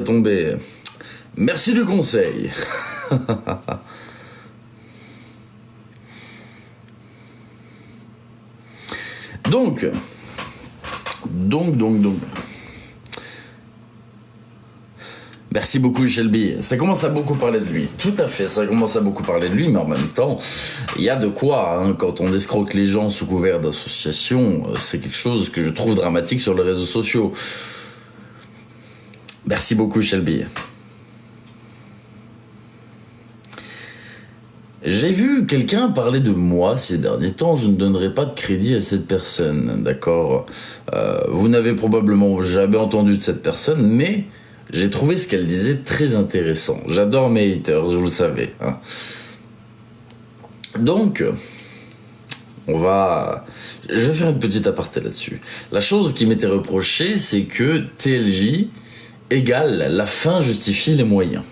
Tomber. Merci du conseil. Donc. Merci beaucoup Shelby. Ça commence à beaucoup parler de lui. Tout à fait, ça commence à beaucoup parler de lui, mais en même temps, il y a de quoi, hein, quand on escroque les gens sous couvert d'association, c'est quelque chose que je trouve dramatique sur les réseaux sociaux. Merci beaucoup Shelby. J'ai vu quelqu'un parler de moi ces derniers temps, je ne donnerai pas de crédit à cette personne, d'accord? Vous n'avez probablement jamais entendu de cette personne, mais j'ai trouvé ce qu'elle disait très intéressant. J'adore mes haters, vous le savez. Hein. Donc, je vais faire une petite aparté là-dessus. La chose qui m'était reprochée, c'est que TLJ égale la fin justifie les moyens.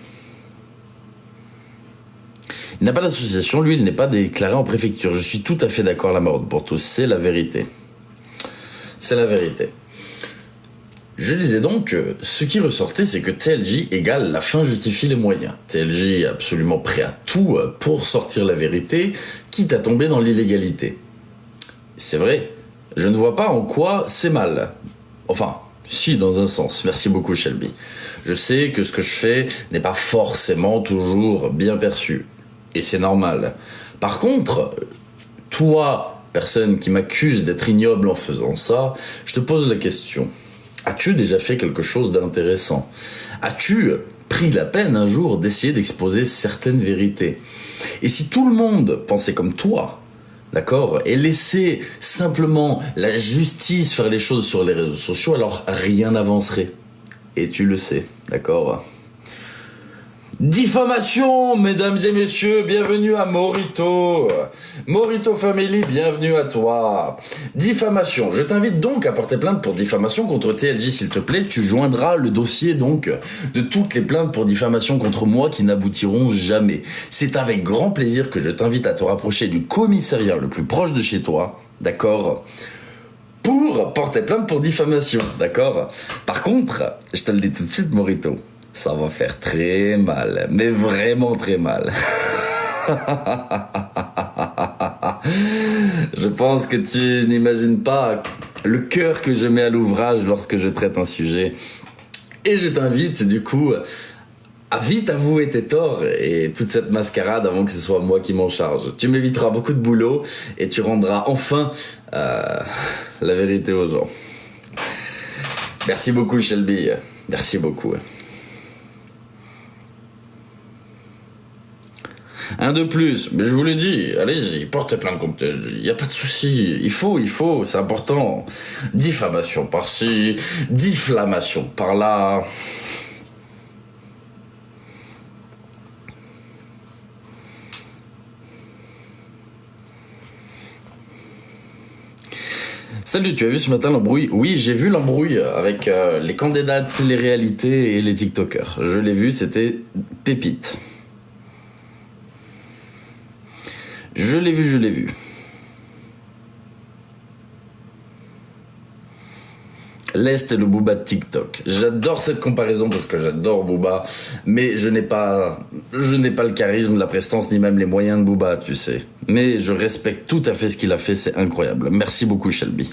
Il n'a pas d'association, lui, il n'est pas déclaré en préfecture. Je suis tout à fait d'accord, la mort pour tous, c'est la vérité. C'est la vérité. Je disais donc, ce qui ressortait, c'est que TLJ égale la fin justifie les moyens. TLJ est absolument prêt à tout pour sortir la vérité, quitte à tomber dans l'illégalité. C'est vrai, je ne vois pas en quoi c'est mal. Enfin, si, dans un sens. Merci beaucoup, Shelby. Je sais que ce que je fais n'est pas forcément toujours bien perçu. Et c'est normal. Par contre, toi, personne qui m'accuse d'être ignoble en faisant ça, je te pose la question. As-tu déjà fait quelque chose d'intéressant? As-tu pris la peine un jour d'essayer d'exposer certaines vérités? Et si tout le monde pensait comme toi, d'accord, et laissait simplement la justice faire les choses sur les réseaux sociaux, alors rien n'avancerait. Et tu le sais, d'accord? Diffamation, mesdames et messieurs, bienvenue à Morito. Morito Family, bienvenue à toi. Diffamation, je t'invite donc à porter plainte pour diffamation contre TLJ, s'il te plaît. Tu joindras le dossier donc de toutes les plaintes pour diffamation contre moi qui n'aboutiront jamais. C'est avec grand plaisir que je t'invite à te rapprocher du commissariat le plus proche de chez toi, d'accord ? Pour porter plainte pour diffamation, d'accord ? Par contre, je te le dis tout de suite, Morito, ça va faire très mal, mais vraiment très mal. Je pense que tu n'imagines pas le cœur que je mets à l'ouvrage lorsque je traite un sujet. Et je t'invite du coup à vite avouer tes torts et toute cette mascarade avant que ce soit moi qui m'en charge. Tu m'éviteras beaucoup de boulot et tu rendras enfin la vérité aux gens. Merci beaucoup Shelby, merci beaucoup. Un de plus, mais je vous l'ai dit, allez-y, portez plainte contre TLJ, il n'y a pas de souci, il faut, c'est important. Diffamation par-ci, diffamation par-là. Salut, tu as vu ce matin l'embrouille? Oui, j'ai vu l'embrouille avec les candidats de télé-réalité et les TikTokers. Je l'ai vu, c'était pépite. Je l'ai vu. L'Est est le Booba de TikTok. J'adore cette comparaison parce que j'adore Booba, mais je n'ai pas le charisme, la prestance, ni même les moyens de Booba, tu sais. Mais je respecte tout à fait ce qu'il a fait, c'est incroyable. Merci beaucoup, Shelby.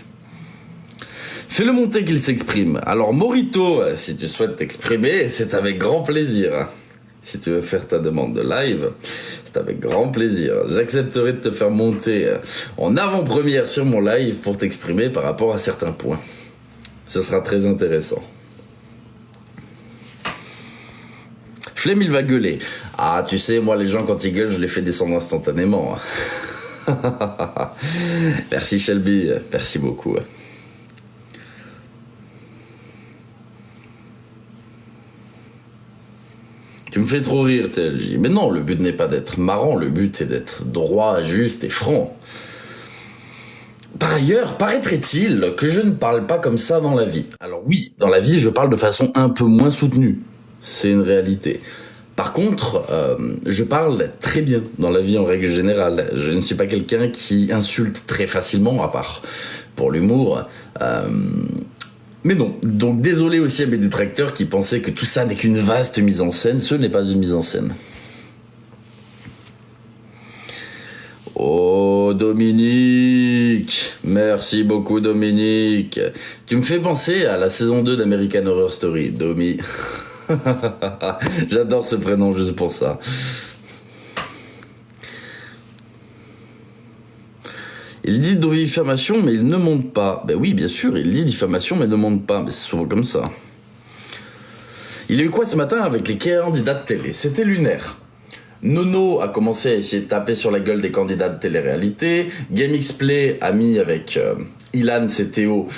Fais-le monter qu'il s'exprime. Alors, Morito, si tu souhaites t'exprimer, c'est avec grand plaisir. Si tu veux faire ta demande de live, c'est avec grand plaisir. J'accepterai de te faire monter en avant-première sur mon live pour t'exprimer par rapport à certains points. Ce sera très intéressant. Flemme, il va gueuler. Ah, tu sais, moi, les gens, quand ils gueulent, je les fais descendre instantanément. Merci, Shelby. Merci beaucoup. Tu me fais trop rire, TLJ. Mais non, le but n'est pas d'être marrant, le but c'est d'être droit, juste et franc. Par ailleurs, paraîtrait-il que je ne parle pas comme ça dans la vie. Alors oui, dans la vie, je parle de façon un peu moins soutenue. C'est une réalité. Par contre, je parle très bien dans la vie en règle générale. Je ne suis pas quelqu'un qui insulte très facilement, à part pour l'humour. Mais non, donc désolé aussi à mes détracteurs qui pensaient que tout ça n'est qu'une vaste mise en scène, ce n'est pas une mise en scène. Oh Dominique, merci beaucoup Dominique. Tu me fais penser à la saison 2 d'American Horror Story, Domi. J'adore ce prénom juste pour ça. Il dit diffamation mais il ne monte pas. Ben oui bien sûr, il dit diffamation mais ne monte pas, mais c'est souvent comme ça. Il y a eu quoi ce matin avec les candidats de télé? C'était lunaire. Nono a commencé à essayer de taper sur la gueule des candidats de télé-réalité. GameXplay a mis avec Ilan CTO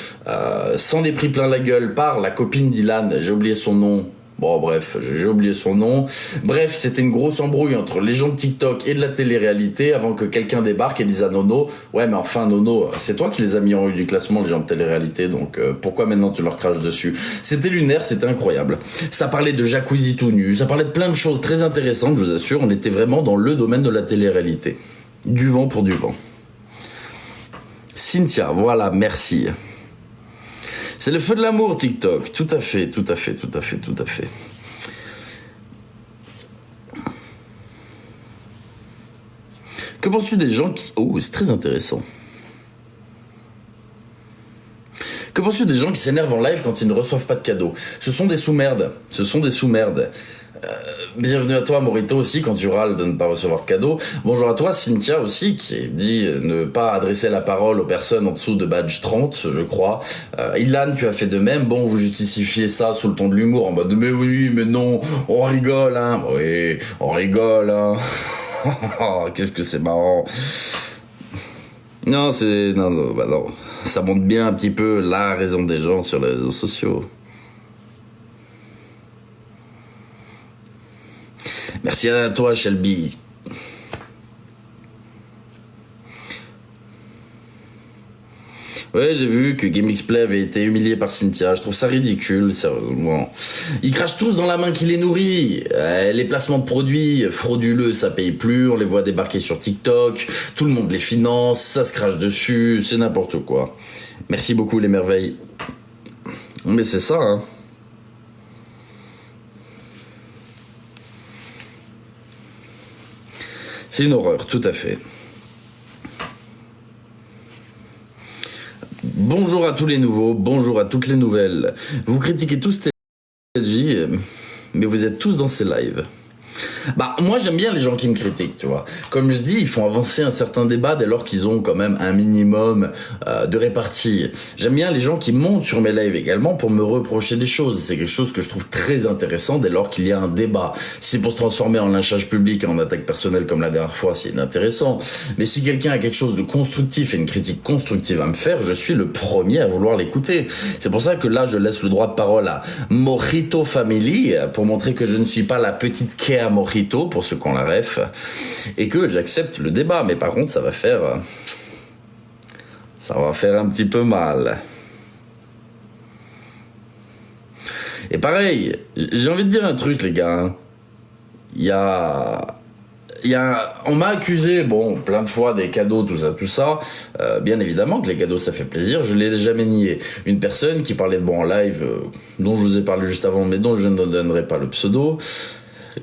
s'en est pris plein la gueule par la copine d'Ilan, j'ai oublié son nom. Bon bref, j'ai oublié son nom. Bref, c'était une grosse embrouille entre les gens de TikTok et de la télé-réalité avant que quelqu'un débarque et dise à Nono « Ouais mais enfin Nono, c'est toi qui les as mis en haut du classement les gens de télé-réalité, donc pourquoi maintenant tu leur craches dessus ?» C'était lunaire, c'était incroyable. Ça parlait de jacuzzi tout nu, ça parlait de plein de choses très intéressantes, je vous assure, on était vraiment dans le domaine de la télé-réalité. Du vent pour du vent. Cynthia, voilà, merci. C'est le feu de l'amour, TikTok. Tout à fait, tout à fait, tout à fait, tout à fait. Que penses-tu des gens qui... Oh, c'est très intéressant. Que penses-tu des gens qui s'énervent en live quand ils ne reçoivent pas de cadeaux? Ce sont des sous-merdes. Ce sont des sous-merdes. Bienvenue à toi Morito aussi quand tu râles de ne pas recevoir de cadeaux. Bonjour à toi Cynthia aussi qui dit ne pas adresser la parole aux personnes en dessous de badge 30 je crois. Ilan tu as fait de même. Bon vous justifiez ça sous le ton de l'humour en mode mais oui mais non on rigole hein. Oui on rigole hein. Qu'est-ce que c'est marrant. Non c'est... Non, bah non. Ça montre bien un petit peu la raison des gens sur les réseaux sociaux. Merci à toi, Shelby. Ouais, j'ai vu que GameXplay avait été humilié par Cynthia. Je trouve ça ridicule, sérieusement. Ils crachent tous dans la main qui les nourrit. Les placements de produits frauduleux, ça paye plus. On les voit débarquer sur TikTok. Tout le monde les finance. Ça se crache dessus. C'est n'importe quoi. Merci beaucoup, les merveilles. Mais c'est ça, hein. C'est une horreur, tout à fait. Bonjour à tous les nouveaux, bonjour à toutes les nouvelles. Vous critiquez tous TLJ, mais vous êtes tous dans ces lives. Bah moi j'aime bien les gens qui me critiquent, tu vois. Comme je dis, ils font avancer un certain débat dès lors qu'ils ont quand même un minimum de répartie. J'aime bien les gens qui montent sur mes lives également pour me reprocher des choses. C'est quelque chose que je trouve très intéressant dès lors qu'il y a un débat. Si c'est pour se transformer en lynchage public et en attaque personnelle comme la dernière fois, c'est inintéressant. Mais si quelqu'un a quelque chose de constructif et une critique constructive à me faire, je suis le premier à vouloir l'écouter. C'est pour ça que là je laisse le droit de parole à Mojito Family pour montrer que je ne suis pas la petite Kea Mojito pour ceux qui ont la ref et que j'accepte le débat, mais par contre ça va faire un petit peu mal. Et pareil, j'ai envie de dire un truc les gars, on m'a accusé, bon, plein de fois des cadeaux, tout ça. Bien évidemment que les cadeaux, ça fait plaisir. Je l'ai jamais nié. Une personne qui parlait de bon en live, dont je vous ai parlé juste avant, mais dont je ne donnerai pas le pseudo,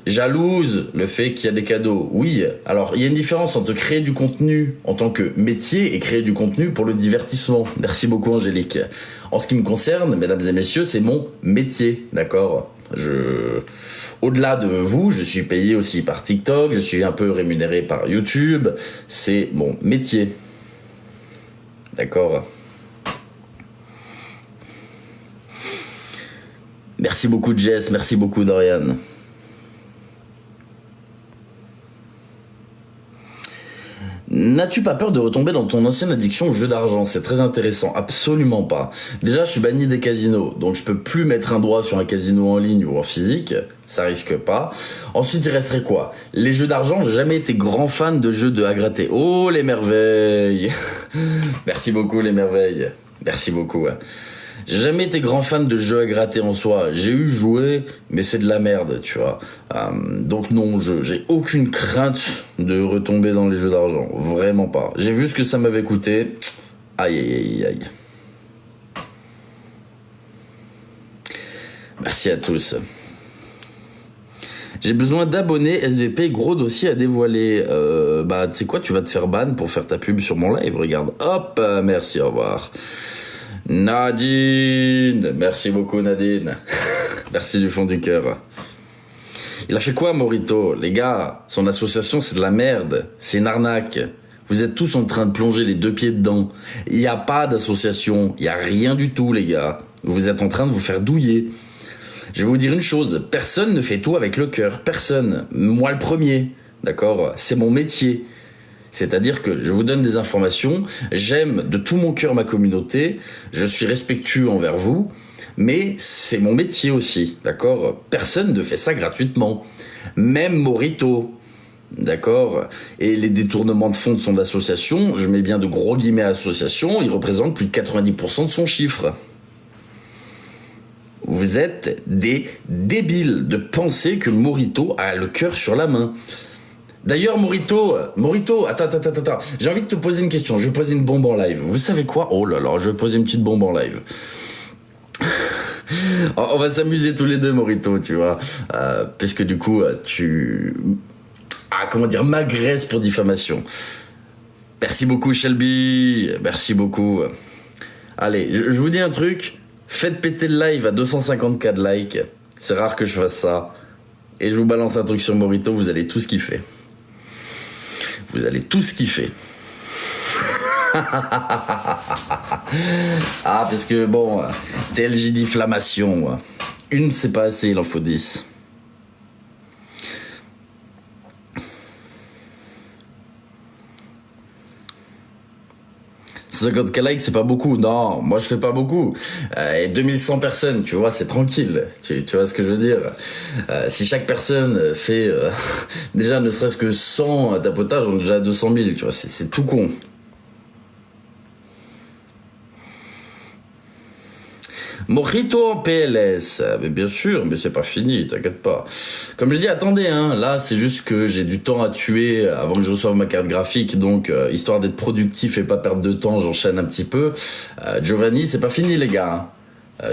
jalouse le fait qu'il y a des cadeaux. Oui, alors il y a une différence entre créer du contenu en tant que métier et créer du contenu pour le divertissement. Merci beaucoup Angélique. En ce qui me concerne, mesdames et messieurs, c'est mon métier, d'accord ? Au-delà de vous, je suis payé aussi par TikTok, je suis un peu rémunéré par YouTube, c'est mon métier. D'accord ? Merci beaucoup Jess, merci beaucoup Dorian. N'as-tu pas peur de retomber dans ton ancienne addiction au jeu d'argent? C'est très intéressant. Absolument pas. Déjà, je suis banni des casinos, donc je peux plus mettre un doigt sur un casino en ligne ou en physique. Ça risque pas. Ensuite, il resterait quoi? Les jeux d'argent, j'ai jamais été grand fan de jeux de à gratter. Oh, les merveilles. Merci beaucoup, les merveilles. Merci beaucoup. J'ai jamais été grand fan de jeux à gratter en soi. J'ai eu joué, mais c'est de la merde, tu vois. Donc non, j'ai aucune crainte de retomber dans les jeux d'argent. Vraiment pas. J'ai vu ce que ça m'avait coûté. Aïe, aïe, aïe, aïe. Merci à tous. J'ai besoin d'abonnés SVP, gros dossier à dévoiler. Bah, tu sais quoi, tu vas te faire ban pour faire ta pub sur mon live, regarde. Hop, merci, au revoir. Nadine, merci beaucoup Nadine. Merci du fond du cœur. Il a fait quoi Morito? Les gars, son association c'est de la merde, c'est une arnaque. Vous êtes tous en train de plonger les deux pieds dedans. Il n'y a pas d'association, il n'y a rien du tout les gars. Vous êtes en train de vous faire douiller. Je vais vous dire une chose, personne ne fait tout avec le cœur, personne. Moi le premier, d'accord? C'est mon métier. C'est-à-dire que je vous donne des informations, j'aime de tout mon cœur ma communauté, je suis respectueux envers vous, mais c'est mon métier aussi, d'accord? Personne ne fait ça gratuitement. Même Morito, d'accord? Et les détournements de fonds de son association, je mets bien de gros guillemets association, il représente plus de 90% de son chiffre. Vous êtes des débiles de penser que Morito a le cœur sur la main. D'ailleurs, Morito, attends, j'ai envie de te poser une question, je vais poser une bombe en live. Vous savez quoi? Oh là là, je vais poser une petite bombe en live. On va s'amuser tous les deux, Morito, tu vois, puisque du coup, tu... m'agresses pour diffamation. Merci beaucoup, Shelby, merci beaucoup. Allez, je vous dis un truc, faites péter le live à 250K de likes, c'est rare que je fasse ça. Et je vous balance un truc sur Morito, vous allez tous kiffer. Vous allez tous kiffer. Ah, parce que bon, TLJ diffamation. Une, c'est pas assez, il en faut 10. « 50K likes, c'est pas beaucoup. Non, moi je fais pas beaucoup. Et 2100 personnes, tu vois, c'est tranquille. Tu vois ce que je veux dire? Si chaque personne fait déjà ne serait-ce que 100 tapotages, on est déjà à 200 000, tu vois, c'est tout con. Morito en PLS, mais bien sûr, mais c'est pas fini, t'inquiète pas. Comme je dis, attendez, hein, là c'est juste que j'ai du temps à tuer avant que je reçoive ma carte graphique, donc histoire d'être productif et pas perdre de temps, j'enchaîne un petit peu. Giovanni, c'est pas fini les gars.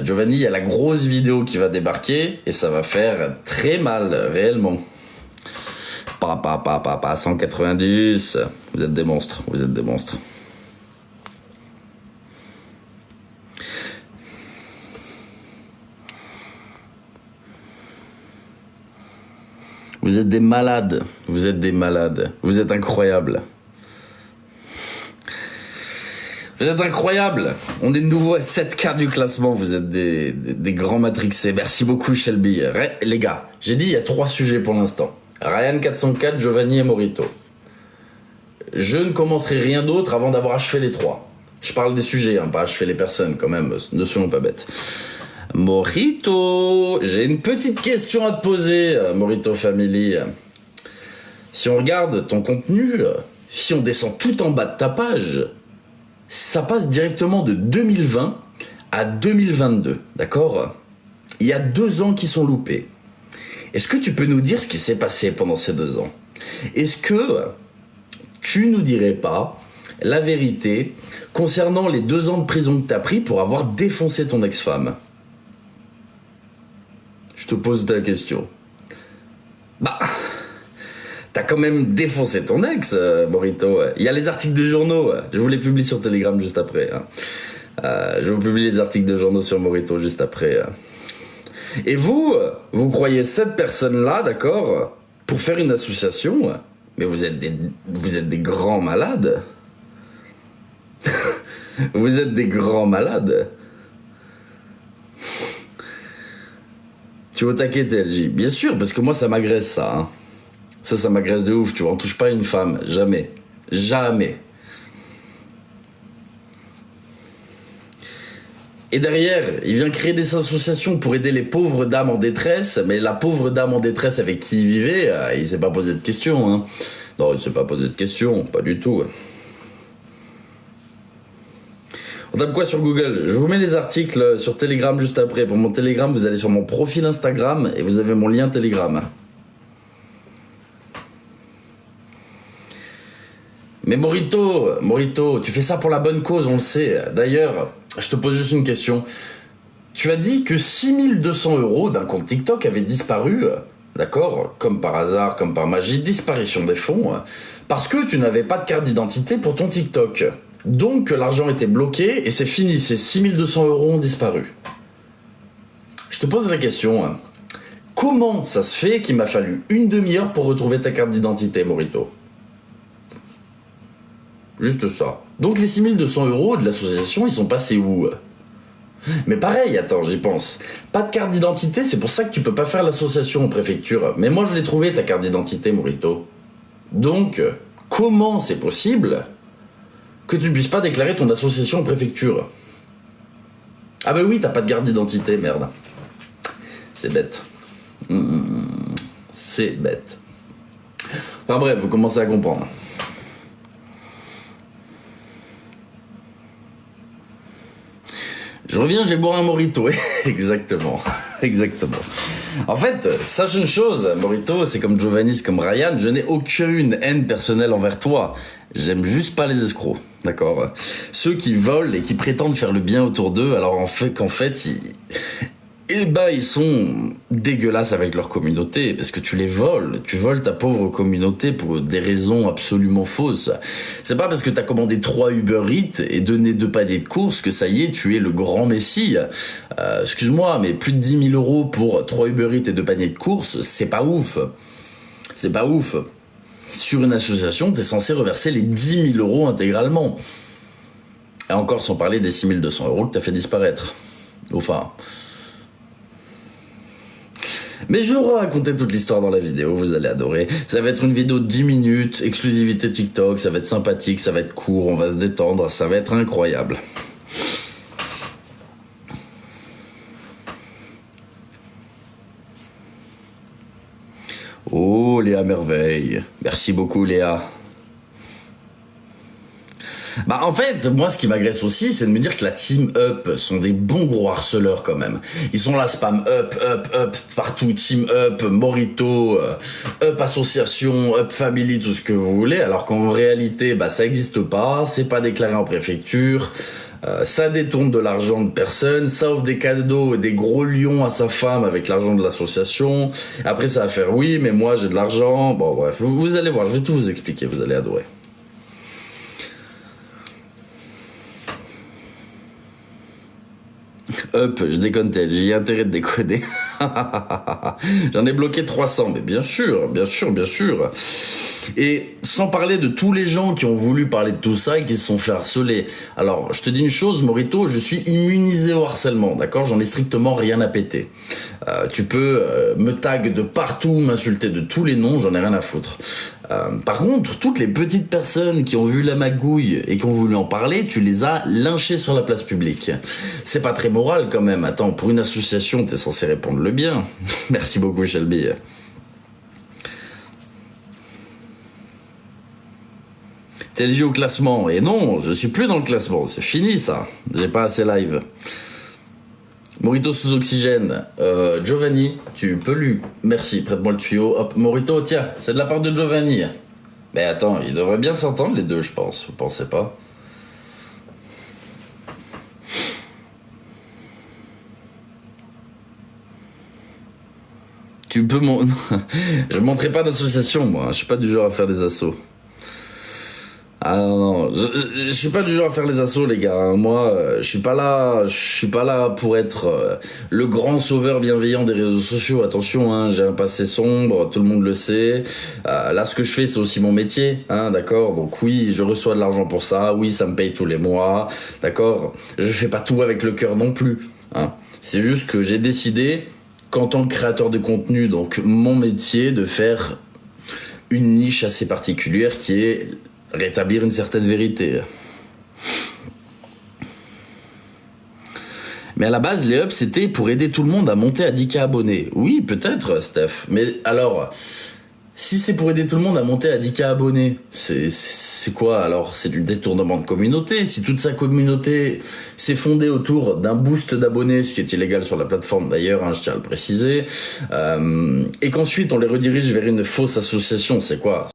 Giovanni, il y a la grosse vidéo qui va débarquer et ça va faire très mal, réellement. 190, vous êtes des monstres, vous êtes des monstres. Vous êtes des malades, vous êtes des malades, vous êtes incroyables. Vous êtes incroyables. On est de nouveau à 7K du classement, vous êtes des grands matrixés. Merci beaucoup Shelby. Les gars, j'ai dit il y a 3 sujets pour l'instant. Ryan 404, Giovanni et Morito. Je ne commencerai rien d'autre avant d'avoir achevé les 3. Je parle des sujets, hein, pas achever les personnes quand même, ne soyons pas bêtes. Morito, j'ai une petite question à te poser, Morito Family. Si on regarde ton contenu, si on descend tout en bas de ta page, ça passe directement de 2020 à 2022, d'accord? Il y a 2 ans qui sont loupés. Est-ce que tu peux nous dire ce qui s'est passé pendant ces 2 ans? Est-ce que tu nous dirais pas la vérité concernant les 2 ans de prison que tu as pris pour avoir défoncé ton ex-femme? Je te pose ta question. Bah, t'as quand même défoncé ton ex, Morito. Il y a les articles de journaux. Je vous les publie sur Telegram juste après. Hein. Je vous publie les articles de journaux sur Morito juste après. Et vous croyez cette personne-là, d'accord, pour faire une association, mais vous êtes des grands malades. Vous êtes des grands malades. Tu veux taquer TLJ? Bien sûr, parce que moi ça m'agresse ça. Hein. Ça m'agresse de ouf, tu vois. On touche pas une femme, jamais. Jamais. Et derrière, il vient créer des associations pour aider les pauvres dames en détresse, mais la pauvre dame en détresse avec qui il vivait, il s'est pas posé de questions. Hein. Non, il s'est pas posé de questions, pas du tout. On tape quoi sur Google? Je vous mets les articles sur Telegram juste après. Pour mon Telegram, vous allez sur mon profil Instagram et vous avez mon lien Telegram. Mais Morito, tu fais ça pour la bonne cause, on le sait. D'ailleurs, je te pose juste une question. Tu as dit que 6200 € d'un compte TikTok avaient disparu, d'accord, comme par hasard, comme par magie, disparition des fonds, parce que tu n'avais pas de carte d'identité pour ton TikTok. Donc l'argent était bloqué et c'est fini, ces 6200 € ont disparu. Je te pose la question, comment ça se fait qu'il m'a fallu une demi-heure pour retrouver ta carte d'identité, Morito? Juste ça. Donc les 6200 € de l'association, ils sont passés où? Mais pareil, attends, j'y pense. Pas de carte d'identité, c'est pour ça que tu peux pas faire l'association en préfecture. Mais moi, je l'ai trouvé, ta carte d'identité, Morito. Donc, comment c'est possible que tu ne puisses pas déclarer ton association en préfecture? Ah bah oui, t'as pas de carte d'identité, merde. C'est bête. C'est bête. Enfin bref, vous commencez à comprendre. Je reviens, je vais boire un Morito. Exactement. Exactement. En fait, sache une chose, Morito, c'est comme Giovanni, c'est comme Ryan, je n'ai aucune haine personnelle envers toi. J'aime juste pas les escrocs, d'accord? Ceux qui volent et qui prétendent faire le bien autour d'eux, alors qu'en fait, ils sont dégueulasses avec leur communauté, parce que tu voles ta pauvre communauté pour des raisons absolument fausses. C'est pas parce que t'as commandé 3 Uber Eats et donné 2 paniers de courses que ça y est, tu es le grand messie. Excuse-moi, mais plus de 10 000 € pour 3 Uber Eats et 2 paniers de courses, c'est pas ouf. C'est pas ouf. Sur une association, t'es censé reverser les 10 000 € intégralement. Et encore sans parler des 6200 € que t'as fait disparaître. Enfin... Mais je vais vous raconter toute l'histoire dans la vidéo, vous allez adorer. Ça va être une vidéo de 10 minutes, exclusivité TikTok, ça va être sympathique, ça va être court, on va se détendre, ça va être incroyable. Oh Léa Merveille, merci beaucoup Léa. Bah en fait, moi ce qui m'agresse aussi, c'est de me dire que la team Up sont des bons gros harceleurs quand même. Ils sont là spam Up, partout, team Up, Morito, Up association, Up family, tout ce que vous voulez, alors qu'en réalité, bah ça existe pas, c'est pas déclaré en préfecture, ça détourne de l'argent de personnes, ça offre des cadeaux et des gros lions à sa femme avec l'argent de l'association, après ça va faire oui, mais moi j'ai de l'argent, bon bref, vous allez voir, je vais tout vous expliquer, vous allez adorer. Up, je déconne, j'ai intérêt de déconner. J'en ai bloqué 300, mais bien sûr, bien sûr, bien sûr. Et sans parler de tous les gens qui ont voulu parler de tout ça et qui se sont fait harceler. Alors, je te dis une chose, Morito, je suis immunisé au harcèlement, d'accord? J'en ai strictement rien à péter. Tu peux me tag de partout, m'insulter de tous les noms, j'en ai rien à foutre. Par contre, toutes les petites personnes qui ont vu la magouille et qui ont voulu en parler, tu les as lynchées sur la place publique. C'est pas très moral quand même. Attends, pour une association, t'es censé répondre le bien. Merci beaucoup, Shelby. T'es lié au classement. Et non, je suis plus dans le classement. C'est fini ça. J'ai pas assez live. Morito sous oxygène. Giovanni, tu peux lui... Merci, prête-moi le tuyau. Hop, Morito, tiens, c'est de la part de Giovanni. Mais attends, ils devraient bien s'entendre les deux, je pense. Vous pensez pas? Tu peux mon... Je montrerai pas d'association, moi. Je suis pas du genre à faire des assos. Ah non, je suis pas du genre à faire les assos les gars, hein. Moi je suis pas là pour être le grand sauveur bienveillant des réseaux sociaux, attention hein, j'ai un passé sombre, tout le monde le sait, là ce que je fais c'est aussi mon métier, hein, d'accord, donc oui je reçois de l'argent pour ça, oui ça me paye tous les mois, d'accord, je fais pas tout avec le cœur non plus, hein, c'est juste que j'ai décidé qu'en tant que créateur de contenu, donc mon métier, de faire une niche assez particulière qui est rétablir une certaine vérité. Mais à la base, les hubs, c'était pour aider tout le monde à monter à 10K abonnés. Oui, peut-être, Steph. Mais alors, si c'est pour aider tout le monde à monter à 10K abonnés, c'est quoi alors? C'est du détournement de communauté. Si toute sa communauté s'est fondée autour d'un boost d'abonnés, ce qui est illégal sur la plateforme d'ailleurs, hein, je tiens à le préciser, et qu'ensuite on les redirige vers une fausse association, c'est quoi?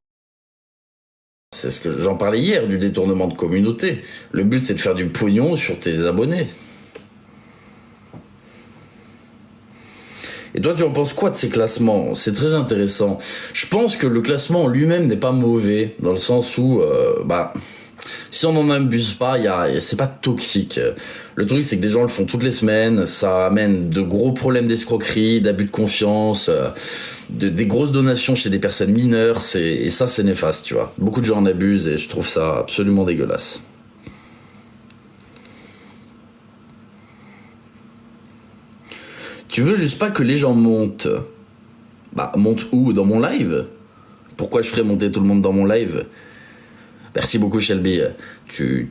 C'est ce que j'en parlais hier, du détournement de communauté. Le but, c'est de faire du pognon sur tes abonnés. Et toi, tu en penses quoi de ces classements? C'est très intéressant. Je pense que le classement en lui-même n'est pas mauvais, dans le sens où, si on n'en abuse pas, c'est pas toxique. Le truc, c'est que des gens le font toutes les semaines, ça amène de gros problèmes d'escroquerie, d'abus de confiance, des grosses donations chez des personnes mineures, et ça, c'est néfaste, tu vois. Beaucoup de gens en abusent et je trouve ça absolument dégueulasse. Tu veux juste pas que les gens montent. Bah, monte où? Dans mon live? Pourquoi je ferais monter tout le monde dans mon live? Merci beaucoup, Shelby. Tu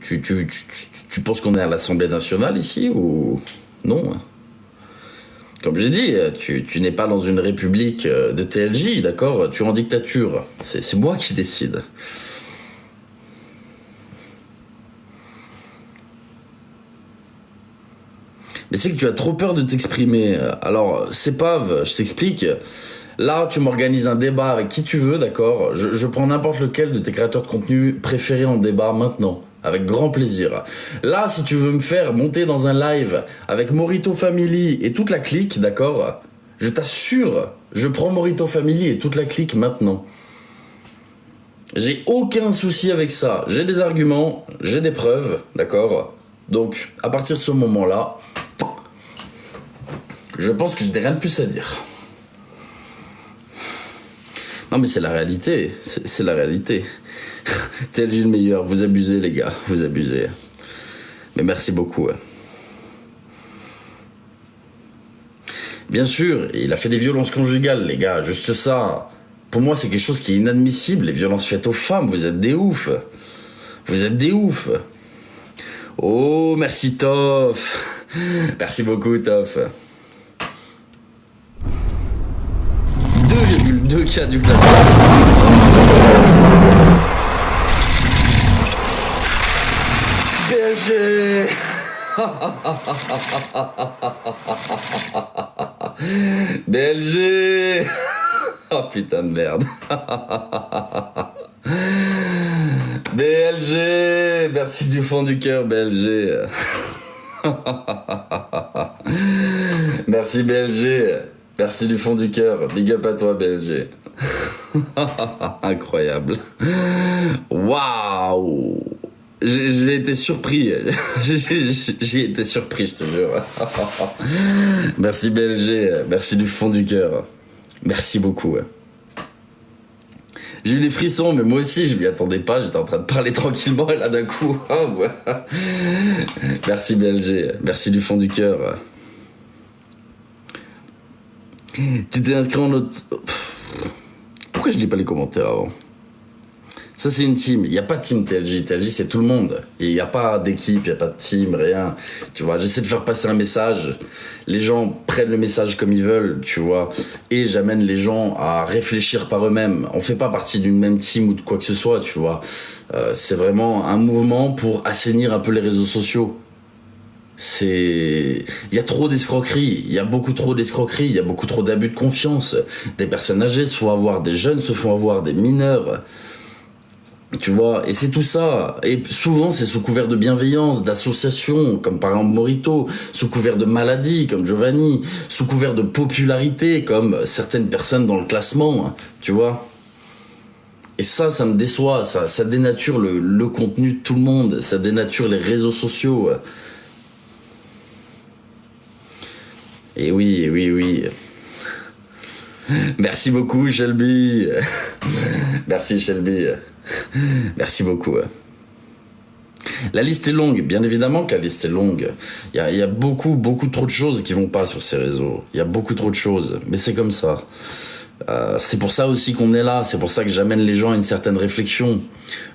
penses qu'on est à l'Assemblée nationale ici ou non? Comme j'ai dit, tu n'es pas dans une république de TLJ, d'accord? Tu es en dictature. C'est moi qui décide. Mais c'est que tu as trop peur de t'exprimer. Alors, c'est pave, je t'explique. Là, tu m'organises un débat avec qui tu veux, d'accord? Je prends n'importe lequel de tes créateurs de contenu préférés en débat maintenant. Avec grand plaisir. Là, si tu veux me faire monter dans un live avec Morito Family et toute la clique, d'accord? Je t'assure, je prends Morito Family et toute la clique maintenant. J'ai aucun souci avec ça. J'ai des arguments, j'ai des preuves, d'accord? Donc, à partir de ce moment-là, je pense que je n'ai rien de plus à dire. Non mais c'est la réalité, c'est la réalité. TLJ le meilleur, vous abusez les gars, vous abusez. Mais merci beaucoup. Bien sûr, il a fait des violences conjugales les gars, juste ça. Pour moi c'est quelque chose qui est inadmissible, les violences faites aux femmes, vous êtes des oufs. Vous êtes des oufs. Oh merci Toff. Merci beaucoup Toff. 2,2K du classement. BLG. BLG. Oh putain de merde. BLG. Merci du fond du cœur BLG. Merci BLG. Merci du fond du cœur. Big up à toi, BLG. Incroyable. Waouh. J'ai été surpris. J'ai été surpris, je te jure. Merci BLG. Merci du fond du cœur. Merci beaucoup. J'ai eu des frissons, mais moi aussi, je m'y attendais pas. J'étais en train de parler tranquillement et là, d'un coup. Oh, ouais. Merci BLG. Merci du fond du cœur. Tu t'es inscrit en autre... Pourquoi je lis pas les commentaires avant? Ça c'est une team, il n'y a pas de team TLJ, TLJ c'est tout le monde. Il n'y a pas d'équipe, il n'y a pas de team, rien. Tu vois, j'essaie de faire passer un message, les gens prennent le message comme ils veulent, tu vois. Et j'amène les gens à réfléchir par eux-mêmes. On fait pas partie d'une même team ou de quoi que ce soit, tu vois. C'est vraiment un mouvement pour assainir un peu les réseaux sociaux. Il y a trop d'escroqueries, il y a beaucoup trop d'escroqueries, il y a beaucoup trop d'abus de confiance. Des personnes âgées se font avoir, des jeunes se font avoir, des mineurs. Tu vois, et c'est tout ça. Et souvent, c'est sous couvert de bienveillance, d'association, comme par exemple Morito, sous couvert de maladie, comme Giovanni, sous couvert de popularité, comme certaines personnes dans le classement, tu vois. Et ça me déçoit, ça dénature le contenu de tout le monde, ça dénature les réseaux sociaux. Et oui, oui, oui. Merci beaucoup, Shelby. Merci, Shelby. Merci beaucoup. La liste est longue, bien évidemment que la liste est longue. Il y a beaucoup, beaucoup trop de choses qui vont pas sur ces réseaux. Il y a beaucoup trop de choses, mais c'est comme ça. C'est pour ça aussi qu'on est là, c'est pour ça que j'amène les gens à une certaine réflexion.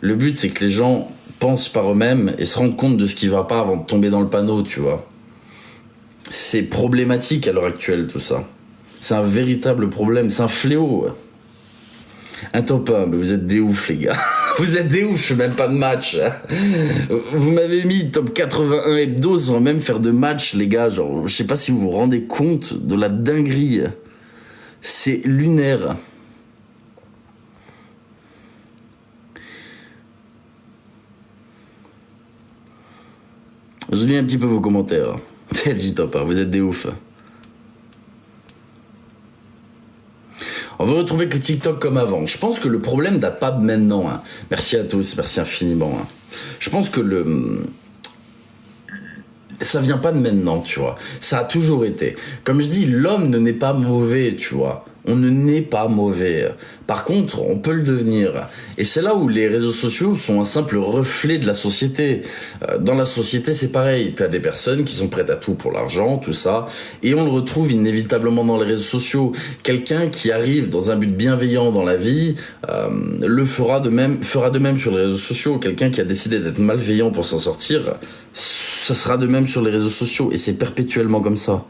Le but, c'est que les gens pensent par eux-mêmes et se rendent compte de ce qui va pas avant de tomber dans le panneau, tu vois. C'est problématique à l'heure actuelle, tout ça. C'est un véritable problème, c'est un fléau. Un top 1, mais vous êtes des oufs, les gars. Vous êtes des oufs, je fais même pas de match. Vous m'avez mis top 81 hebdo sans même faire de match, les gars. Genre, je sais pas si vous vous rendez compte de la dinguerie. C'est lunaire. Je lis un petit peu vos commentaires. TLJ top 1, vous êtes des oufs. On veut retrouver que TikTok comme avant. Je pense que le problème date pas de maintenant. Hein. Merci à tous, merci infiniment. Hein. Je pense que ça vient pas de maintenant, tu vois. Ça a toujours été. Comme je dis, l'homme ne naît pas mauvais, tu vois. On ne naît pas mauvais. Par contre, on peut le devenir. Et c'est là où les réseaux sociaux sont un simple reflet de la société. Dans la société, c'est pareil. T'as des personnes qui sont prêtes à tout pour l'argent, tout ça. Et on le retrouve inévitablement dans les réseaux sociaux. Quelqu'un qui arrive dans un but bienveillant dans la vie, fera de même sur les réseaux sociaux. Quelqu'un qui a décidé d'être malveillant pour s'en sortir, ça sera de même sur les réseaux sociaux. Et c'est perpétuellement comme ça.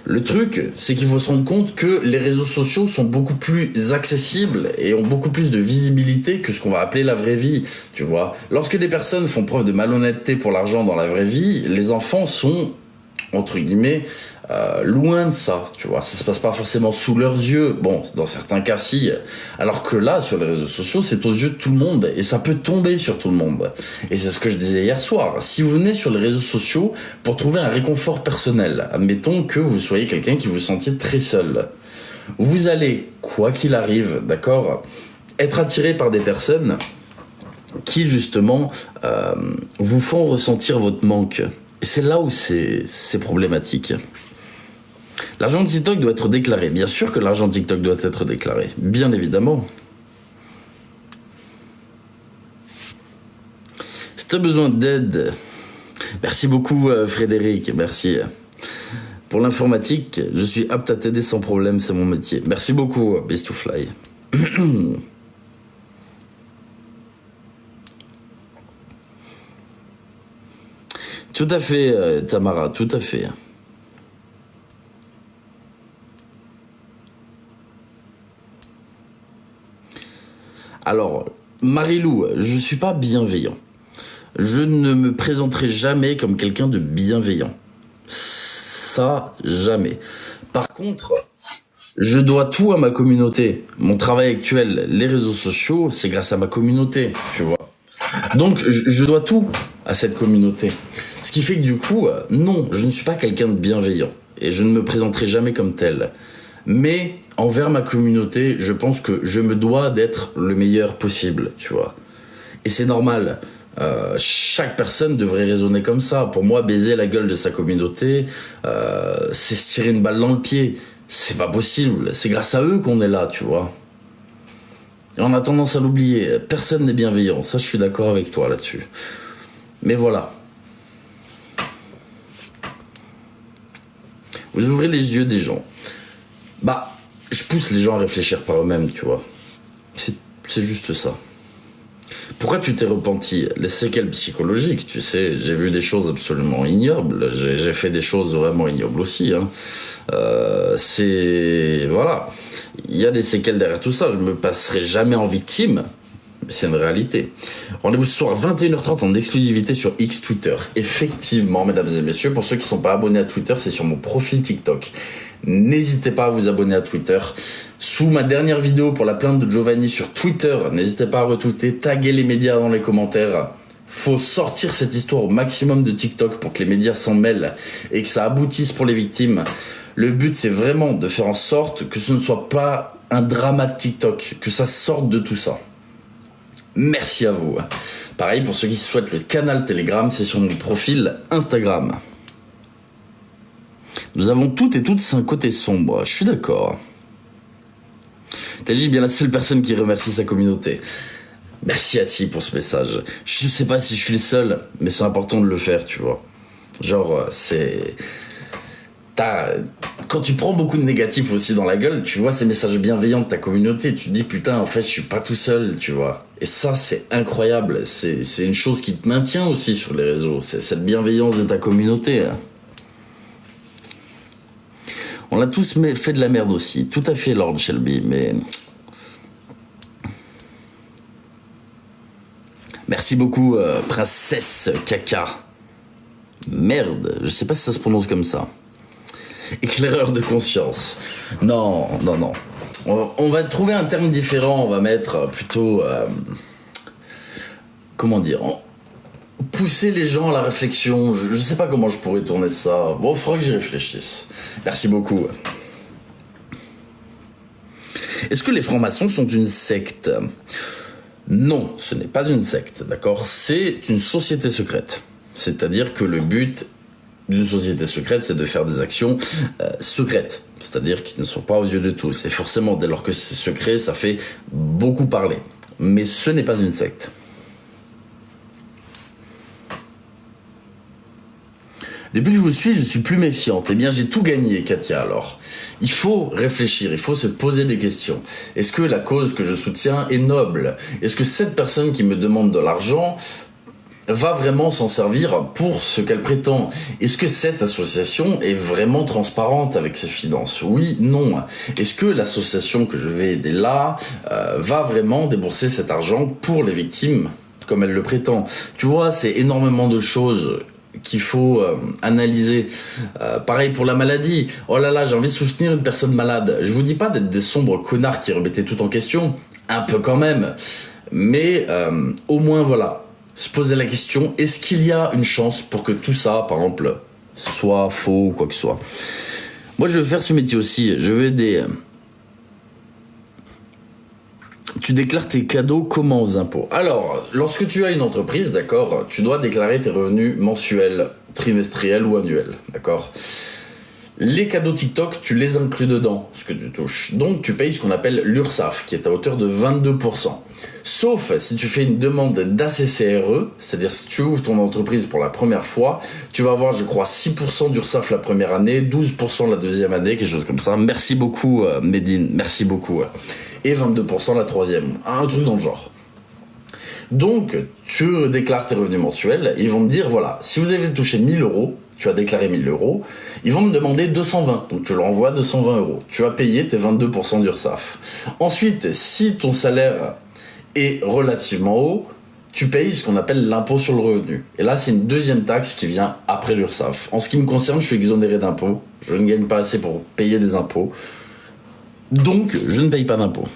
Le truc, c'est qu'il faut se rendre compte que les réseaux sociaux sont beaucoup plus accessibles et ont beaucoup plus de visibilité que ce qu'on va appeler la vraie vie, tu vois. Lorsque des personnes font preuve de malhonnêteté pour l'argent dans la vraie vie, les enfants sont, entre guillemets, loin de ça, tu vois. Ça se passe pas forcément sous leurs yeux, bon, dans certains cas si, alors que là, sur les réseaux sociaux, c'est aux yeux de tout le monde, et ça peut tomber sur tout le monde. Et c'est ce que je disais hier soir, si vous venez sur les réseaux sociaux pour trouver un réconfort personnel, admettons que vous soyez quelqu'un qui vous sentiez très seul, vous allez, quoi qu'il arrive, d'accord, être attiré par des personnes qui, justement, vous font ressentir votre manque. Et c'est là où c'est problématique. L'argent de TikTok doit être déclaré. Bien sûr que l'argent de TikTok doit être déclaré. Bien évidemment. Si tu as besoin d'aide, merci beaucoup Frédéric, merci. Pour l'informatique, je suis apte à t'aider sans problème, c'est mon métier. Merci beaucoup, Beast to Fly. Tout à fait, Tamara, tout à fait. Alors, Marilou, je suis pas bienveillant. Je ne me présenterai jamais comme quelqu'un de bienveillant. Ça, jamais. Par contre, je dois tout à ma communauté. Mon travail actuel, les réseaux sociaux, c'est grâce à ma communauté, tu vois. Donc, je dois tout à cette communauté. Ce qui fait que du coup, non, je ne suis pas quelqu'un de bienveillant. Et je ne me présenterai jamais comme tel. Mais envers ma communauté, je pense que je me dois d'être le meilleur possible, tu vois. Et c'est normal. Chaque personne devrait raisonner comme ça. Pour moi, baiser la gueule de sa communauté, c'est se tirer une balle dans le pied. C'est pas possible. C'est grâce à eux qu'on est là, tu vois. Et on a tendance à l'oublier. Personne n'est bienveillant. Ça, je suis d'accord avec toi là-dessus. Mais voilà. Vous ouvrez les yeux des gens. Bah, je pousse les gens à réfléchir par eux-mêmes, tu vois. C'est juste ça. Pourquoi tu t'es repenti? Les séquelles psychologiques, tu sais, j'ai vu des choses absolument ignobles, j'ai fait des choses vraiment ignobles aussi, hein. Voilà. Il y a des séquelles derrière tout ça, je me passerai jamais en victime, mais c'est une réalité. Rendez-vous ce soir 21h30 en exclusivité sur X Twitter. Effectivement, mesdames et messieurs, pour ceux qui ne sont pas abonnés à Twitter, c'est sur mon profil TikTok. N'hésitez pas à vous abonner à Twitter. Sous ma dernière vidéo pour la plainte de Giovanni sur Twitter, n'hésitez pas à retweeter, taguer les médias dans les commentaires. Faut sortir cette histoire au maximum de TikTok pour que les médias s'en mêlent et que ça aboutisse pour les victimes. Le but, c'est vraiment de faire en sorte que ce ne soit pas un drama de TikTok, que ça sorte de tout ça. Merci à vous. Pareil, pour ceux qui souhaitent le canal Telegram, c'est sur mon profil Instagram. Nous avons toutes et tous un côté sombre, je suis d'accord. Taji est bien la seule personne qui remercie sa communauté. Merci Ati pour ce message. Je sais pas si je suis le seul, mais c'est important de le faire, tu vois. Genre, c'est... Quand tu prends beaucoup de négatifs aussi dans la gueule, tu vois ces messages bienveillants de ta communauté, tu te dis putain, en fait, je suis pas tout seul, tu vois. Et ça, c'est incroyable. C'est une chose qui te maintient aussi sur les réseaux. C'est cette bienveillance de ta communauté. On a tous fait de la merde aussi. Tout à fait, Lord Shelby, mais... Merci beaucoup, Princesse Caca. Merde, je sais pas si ça se prononce comme ça. Éclaireur de conscience. Non. On va trouver un terme différent, on va mettre plutôt... comment dire, pousser les gens à la réflexion. Je sais pas comment je pourrais tourner ça. Bon, il faudra que j'y réfléchisse. Merci beaucoup. Est-ce que les francs-maçons sont une secte? Non, ce n'est pas une secte, d'accord? C'est une société secrète. C'est-à-dire que le but d'une société secrète, c'est de faire des actions secrètes. C'est-à-dire qui ne sont pas aux yeux de tous. Et forcément, dès lors que c'est secret, ça fait beaucoup parler. Mais ce n'est pas une secte. Depuis que je vous suis, je suis plus méfiante. Eh bien, j'ai tout gagné, Katia, alors. Il faut réfléchir, il faut se poser des questions. Est-ce que la cause que je soutiens est noble? Est-ce que cette personne qui me demande de l'argent va vraiment s'en servir pour ce qu'elle prétend? Est-ce que cette association est vraiment transparente avec ses finances? Oui, non. Est-ce que l'association que je vais aider là va vraiment débourser cet argent pour les victimes comme elle le prétend? Tu vois, c'est énormément de choses qu'il faut analyser. Pareil pour la maladie. Oh là là, j'ai envie de soutenir une personne malade. Je vous dis pas d'être des sombres connards qui remettaient tout en question, un peu quand même. Mais au moins voilà, se poser la question, est-ce qu'il y a une chance pour que tout ça, par exemple, soit faux ou quoi que ce soit? Moi je veux faire ce métier aussi, je veux aider. Tu déclares tes cadeaux comment aux impôts? Alors, lorsque tu as une entreprise, d'accord, tu dois déclarer tes revenus mensuels, trimestriels ou annuels, d'accord? Les cadeaux TikTok, tu les inclus dedans, ce que tu touches. Donc, tu payes ce qu'on appelle l'URSSAF, qui est à hauteur de 22%. Sauf si tu fais une demande d'ACCRE, c'est-à-dire si tu ouvres ton entreprise pour la première fois, tu vas avoir, je crois, 6% d'URSSAF la première année, 12% la deuxième année, quelque chose comme ça. Merci beaucoup, Medine, merci beaucoup. Et 22% la troisième, un truc dans le genre. Donc, tu déclares tes revenus mensuels, et ils vont me dire, voilà, si vous avez touché 1000 euros, tu as déclaré 1000 euros, ils vont me demander 220, donc tu leur envoies 220 euros. Tu vas payer tes 22% d'URSSAF. Ensuite, si ton salaire est relativement haut, tu payes ce qu'on appelle l'impôt sur le revenu. Et là, c'est une deuxième taxe qui vient après l'URSSAF. En ce qui me concerne, je suis exonéré d'impôts, je ne gagne pas assez pour payer des impôts, donc je ne paye pas d'impôts.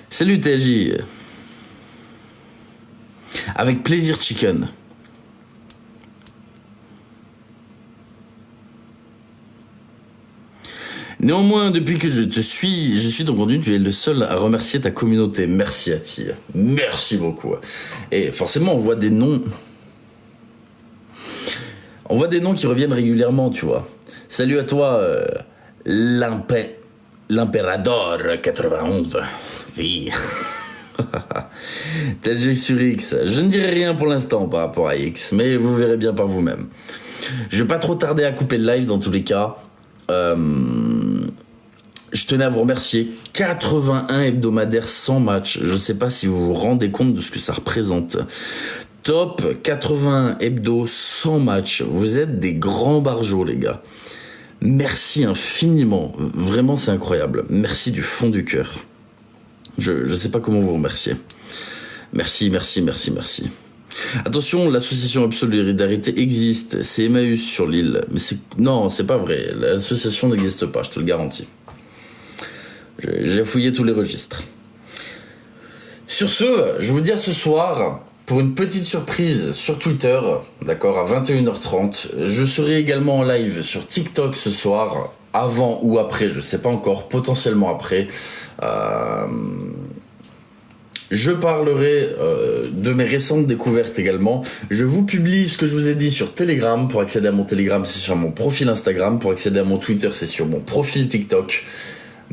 Salut TLJ. Avec plaisir chicken. Néanmoins, depuis que je suis ton contenu, tu es le seul à remercier ta communauté. Merci Attire. Merci beaucoup. Et forcément, on voit des noms. On voit des noms qui reviennent régulièrement, tu vois. Salut à toi, l'Impérador 91. Oui. TLG sur X. Je ne dirai rien pour l'instant par rapport à X, mais vous verrez bien par vous-même. Je vais pas trop tarder à couper le live dans tous les cas. Je tenais à vous remercier. 81 hebdomadaires sans match. Je sais pas si vous vous rendez compte de ce que ça représente. Top 81 hebdo sans match. Vous êtes des grands barjots, les gars. Merci infiniment. Vraiment, c'est incroyable. Merci du fond du cœur. Je sais pas comment vous remercier. Merci, merci, merci, merci. Attention, l'association Up Solidarité existe. C'est Emmaüs sur l'île. Mais non, c'est pas vrai. L'association n'existe pas, je te le garantis. J'ai fouillé tous les registres. Sur ce, je vous dis à ce soir pour une petite surprise sur Twitter, d'accord, à 21h30. Je serai également en live sur TikTok ce soir, avant ou après, je sais pas encore, potentiellement après. Je parlerai de mes récentes découvertes également. Je vous publie ce que je vous ai dit sur Telegram. Pour accéder à mon Telegram, c'est sur mon profil Instagram. Pour accéder à mon Twitter, c'est sur mon profil TikTok.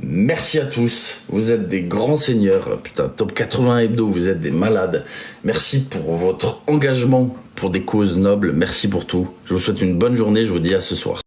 Merci à tous, vous êtes des grands seigneurs. Putain, top 80 hebdo, vous êtes des malades. Merci pour votre engagement pour des causes nobles. Merci pour tout. Je vous souhaite une bonne journée, je vous dis à ce soir.